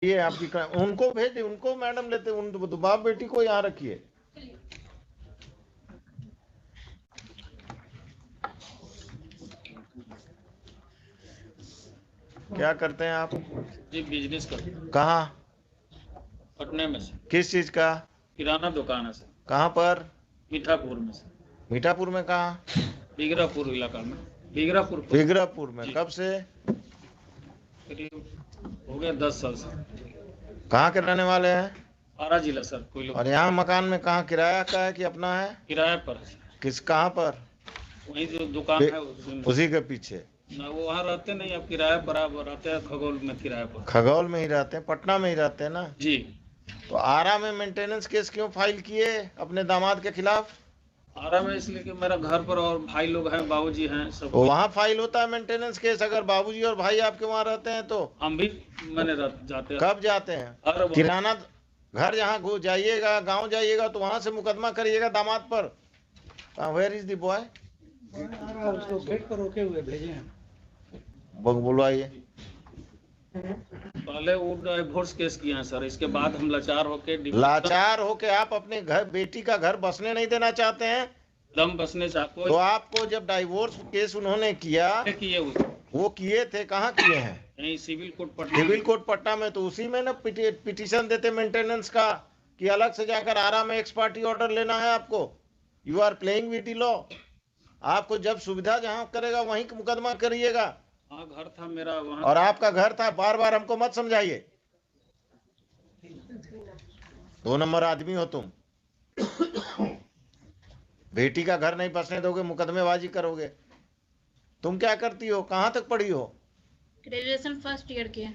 ये आपकी उनको भेज दे, उनको मैडम लेते, उन बाप बेटी को यहाँ रखिए। क्या करते हैं आप? जी बिजनेस करते हैं। कहाँ? पटने में से। किस चीज का? किराना दुकान है सर। कहाँ पर? मीठापुर में सर। मीठापुर में कहाँ? बिगरापुर इलाका में। बिगरापुर बिगरापुर में। कब से? करीब हो गया 10 साल से। कहाँ के रहने वाले हैं? आरा जिला सर। कोई लोग और यहाँ मकान में कहाँ किराया का है कि अपना है? किराए पर है सर। किस, कहाँ पर? वही जो दुकान है उसी के पीछे ना, वो वहाँ रहते नहीं, अब किराए पर आप रहते हैं खगोल में, किराए पर। खगौल में ही रहते हैं, पटना में ही रहते हैं ना जी। तो आरा में मेंटेनेंस केस क्यों फाइल किए अपने दामाद के खिलाफ? आरा में इसलिए कि मेरा घर पर और भाई लोग हैं, बाबूजी हैं सब। वहाँ फाइल होता है मेंटेनेंस केस अगर बाबूजी और भाई आपके वहाँ रहते हैं तो? हम भी मैंने जाते हैं। कब जाते हैं? किराना घर जहाँ जाइएगा, गांव जाइएगा तो वहां से मुकदमा करिएगा दामाद पर। Where is the boy? उसको गेट पर रोके हुए भेजे हैं। बुलवाइए। पहले वो डिवोर्स केस किए हैं सर, इसके बाद हम लाचार होके आप अपने घर बेटी का घर बसने नहीं देना चाहते हैं? दम बसने चाहते तो आपको जब डाइवोर्स केस उन्होंने किया, वो किए थे, कहाँ किए हैं? यहीं सिविल कोर्ट पटना में। तो उसी में ना पिटीशन देते मेंटेनेंस का कि अलग से जाकर आरा में एक्स पार्टी ऑर्डर लेना है आपको। You are playing with the law. आपको जब सुविधा जहां करेगा वहीं मुकदमा करिएगा। हाँ, घर था मेरा वहाँ। और आपका घर था, बार बार हमको मत समझाइए। 2 नंबर आदमी हो तुम। बेटी का घर नहीं बसने दोगे, मुकदमेबाजी करोगे। तुम क्या करती हो? कहाँ तक पढ़ी हो? ग्रेजुएशन फर्स्ट ईयर की है।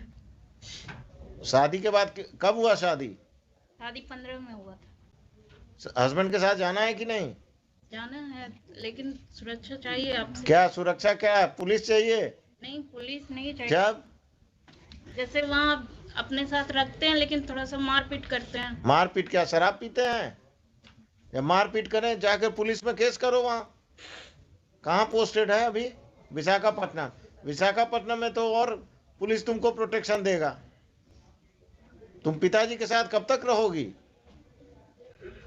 शादी के बाद कब हुआ शादी? शादी 15 में हुआ था। हस्बैंड के साथ जाना है कि नहीं? जाना है, लेकिन सुरक्षा चाहिए आपसे। क्या सुरक्षा? क्या है? पुलिस चाहिए? नहीं, पुलिस नहीं चाहिए। जब जैसे वहाँ अपने साथ रखते हैं लेकिन थोड़ा सा मारपीट करते हैं। मारपीट? क्या शराब पीते हैं? या मारपीट करें, जाकर पुलिस में केस करो। वहाँ कहाँ पोस्टेड है अभी? विशाखापट्टनम। विशाखापट्टनम में तो और पुलिस तुमको प्रोटेक्शन देगा। तुम पिताजी के साथ कब तक रहोगी?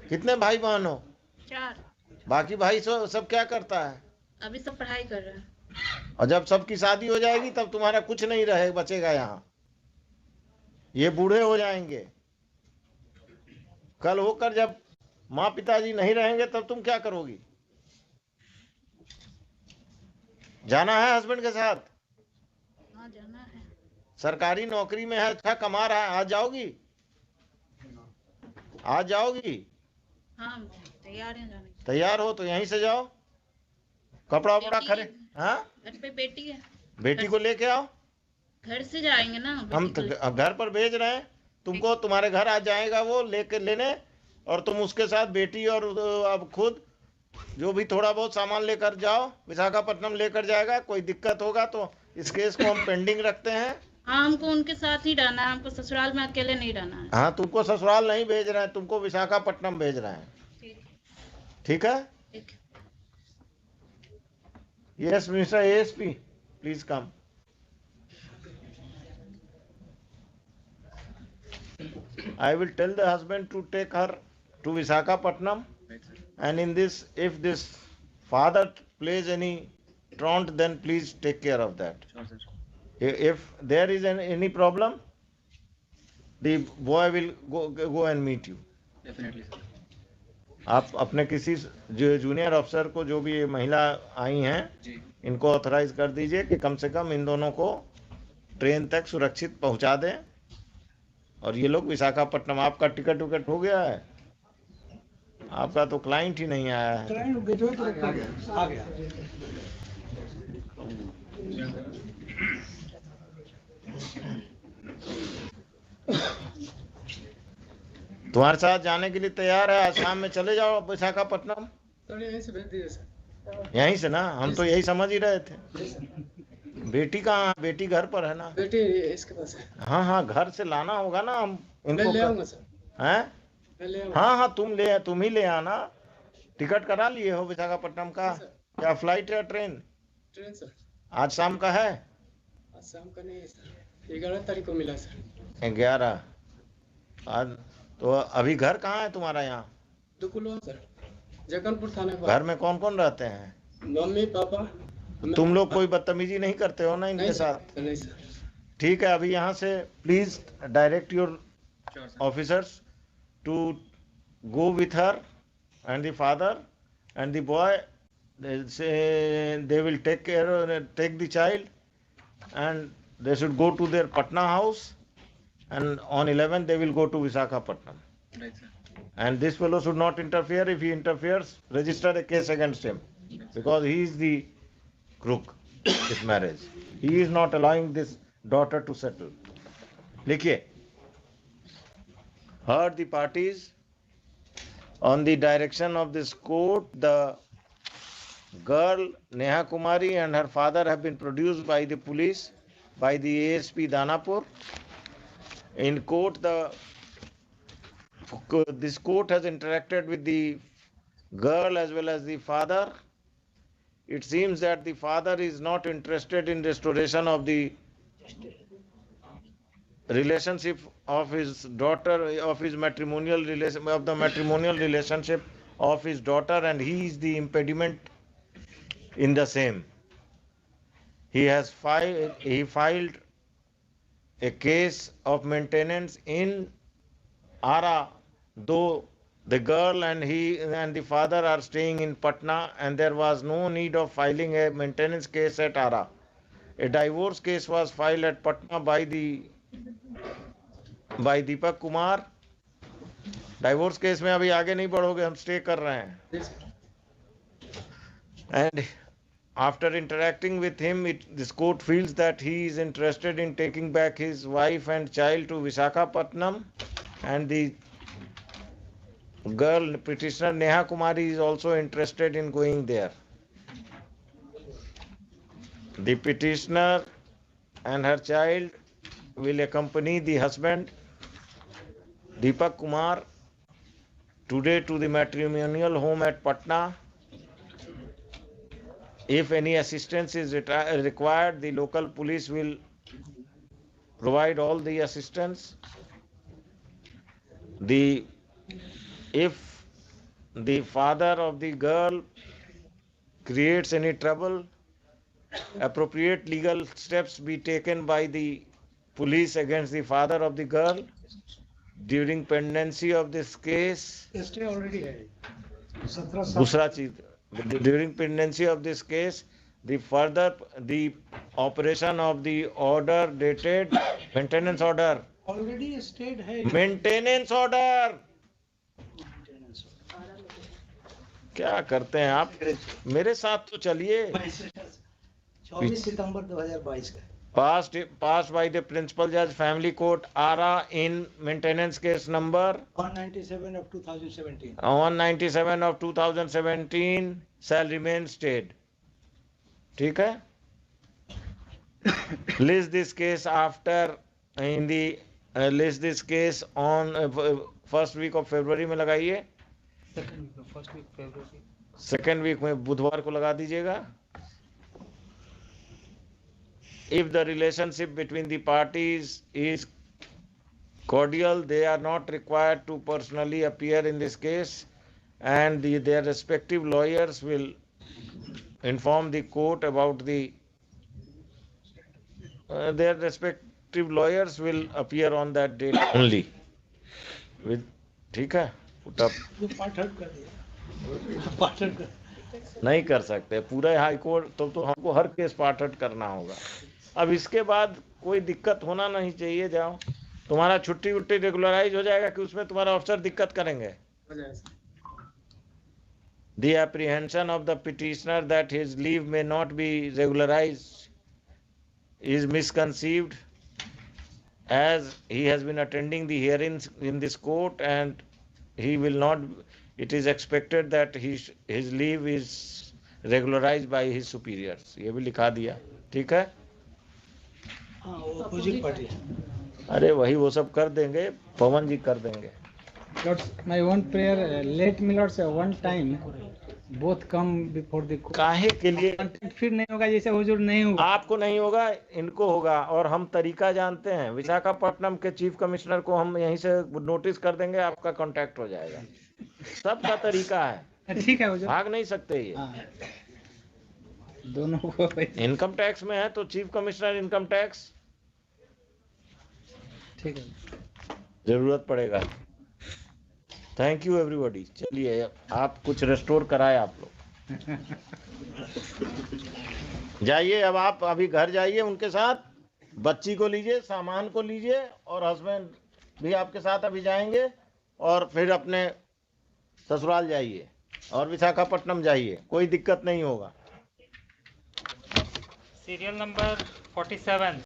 कितने भाई बहन हो? 4। बाकी भाई सब क्या करता है? अभी सब पढ़ाई कर रहे हैं। और जब सबकी शादी हो जाएगी तब तुम्हारा कुछ नहीं रहे बचेगा यहाँ। ये बूढ़े हो जाएंगे। कल होकर जब माँ पिताजी नहीं रहेंगे तब तुम क्या करोगी? जाना है हस्बैंड के साथ? हाँ, जाना है। सरकारी नौकरी में है, अच्छा कमा रहा है। आज जाओगी? आज जाओगी? हाँ, तैयार हैं जाने के। तैयार हो तो यहीं से जाओ। कपड़ा वपड़ा खरीद। हाँ, घर पे बेटी है। बेटी को लेके आओ। घर से जाएंगे ना। हम तो घर पर भेज रहे हैं तुमको। तुम्हारे घर आ जाएगा वो लेके लेने, और तुम उसके साथ बेटी और अब खुद जो भी थोड़ा बहुत सामान लेकर जाओ। विशाखापट्टनम लेकर जाएगा। कोई दिक्कत होगा तो इस केस को हम पेंडिंग रखते हैं। हाँ, हमको उनके साथ ही रहना है, हमको ससुराल में अकेले नहीं रहना है। हाँ, तुमको ससुराल नहीं भेज रहे हैं, तुमको विशाखापट्टनम भेज रहे हैं। ठीक है? Yes mister ASP, please come. I will tell the husband to take her to Visakhapatnam, and in this, if this father plays any truant, then please take care of that. If there is any problem, the boy will go and meet you. Definitely sir. आप अपने किसी junior अफसर को, जो भी ये महिला आई हैं, इनको ऑथराइज कर दीजिए कि कम से कम इन दोनों को ट्रेन तक सुरक्षित पहुंचा दें। और ये लोग विशाखापट्टनम। आपका टिकट विकट हो गया है? आपका तो क्लाइंट ही नहीं आया है। आ गया। तुम्हारे साथ जाने के लिए तैयार है। आज शाम में चले जाओ विशाखापट्टनम। यहीं से भेज दीजिए सर। यहीं से ना? हम तो यही समझ ही रहे थे। बेटी कहाँ? बेटी घर पर है ना? बेटी इसके पास है। हाँ हाँ, घर से लाना होगा ना। हम इनको ले आऊंगा सर। हैं? हाँ हाँ, तुम ही ले आना। टिकट करा लिए हो विशाखापट्टनम का? क्या फ्लाइट या ट्रेन? Train sir. आज शाम का है? आज शाम का नहीं सर, 11 तारीख को मिला सर। 11 आज। तो अभी घर कहाँ है तुम्हारा? यहाँ दुकुलवा सर, जगलपुर थाने पर। घर में कौन कौन रहते हैं? Mummy papa. तुम लोग कोई बदतमीजी नहीं करते हो ना इनके नहीं साथ? सर, नहीं सर। ठीक है, अभी यहाँ से please direct your officers to go with her and the father and the boy. They say they will take the child, and they should go to their Patna house, and on 11 they will go to Visakhapatnam. Right, sir. And this fellow should not interfere. If he interferes, register a case against him, because he is the crook this marriage. He is not allowing this daughter to settle. लिखिए, heard the parties. On the direction of this court, the girl Neha Kumari and her father have been produced by the police, by the ASP Danapur. In court, this court has interacted with the girl as well as the father. It seems that the father is not interested in restoration of the relationship of his daughter, of his matrimonial relation, of the matrimonial relationship of his daughter, and he is the impediment in the same. He filed a case of maintenance in Ara, though the girl and he and the father are staying in Patna, and there was no need of filing a maintenance case at Ara. A divorce case was filed at Patna by Deepak Kumar. Divorce case में अभी आगे नहीं बढ़ोगे, हम stay कर रहे हैं. And after interacting with him, this court feels that he is interested in taking back his wife and child to Visakhapatnam, and the girl petitioner Neha Kumari is also interested in going there. The petitioner and her child will accompany the husband Deepak Kumar today to the matrimonial home at Patna. If any assistance is required, the local police will provide all the assistance. If the father of the girl creates any trouble, appropriate legal steps be taken by the police against the father of the girl. During pendency of this case, stay already है 17 साल. दूसरा चीज, during pendency of this case, the operation of the order dated maintenance order. Already stayed है. Maintenance order. क्या करते हैं आप? मेरे साथ तो चलिए. 24 सितंबर 2022 का. Passed by the Principal Judge, Family Court, Ara, in maintenance case number 197 of 2017. 197 of 2017 shall remain stayed. ठीक है? List this case list this case on first week of February में लगाइए. Second week में बुधवार को लगा दीजिएगा. If the relationship between the parties is cordial, they are not required to personally appear in this case, and their respective lawyers will inform the court about their respective lawyers will appear on that date only. ठीक है? Put up. नहीं कर सकते पूरा high court, तो हमको हर case part out करना होगा. अब इसके बाद कोई दिक्कत होना नहीं चाहिए. जाओ, तुम्हारा छुट्टी उट्टी रेगुलराइज हो जाएगा कि उसमें तुम्हारा अफसर दिक्कत करेंगे. The apprehension of the petitioner that his leave may not be regularized is misconceived, as he has been attending the hearings in this court, and he will not. It is expected that his leave is regularized by his superiors. ये भी लिखा दिया. ठीक है? Opposite party. अरे वही वो सब कर देंगे, पवन जी कर देंगे. Lords, my one prayer, let me Lords one time both come before the court. काहे के लिए? फिर नहीं होगा जैसे हुजूर नहीं होगा। आपको नहीं होगा, इनको होगा। और हम तरीका जानते हैं। विशाखापट्टनम के चीफ कमिश्नर को हम यहीं से नोटिस कर देंगे, आपका कांटेक्ट हो जाएगा। सबका तरीका है, ठीक है हुजूर। भाग नहीं सकते ये। हाँ। दोनों को इनकम टैक्स में है तो चीफ कमिश्नर इनकम टैक्स, ठीक है, जरूरत पड़ेगा। Thank you everybody. चलिए आप कुछ रेस्टोर कराए आप लोग। जाइए अब आप अभी घर जाइए, उनके साथ बच्ची को लीजिए, सामान को लीजिए, और हस्बैंड भी आपके साथ अभी जाएंगे, और फिर अपने ससुराल जाइए और विशाखापट्टनम जाइए, कोई दिक्कत नहीं होगा। Serial number 47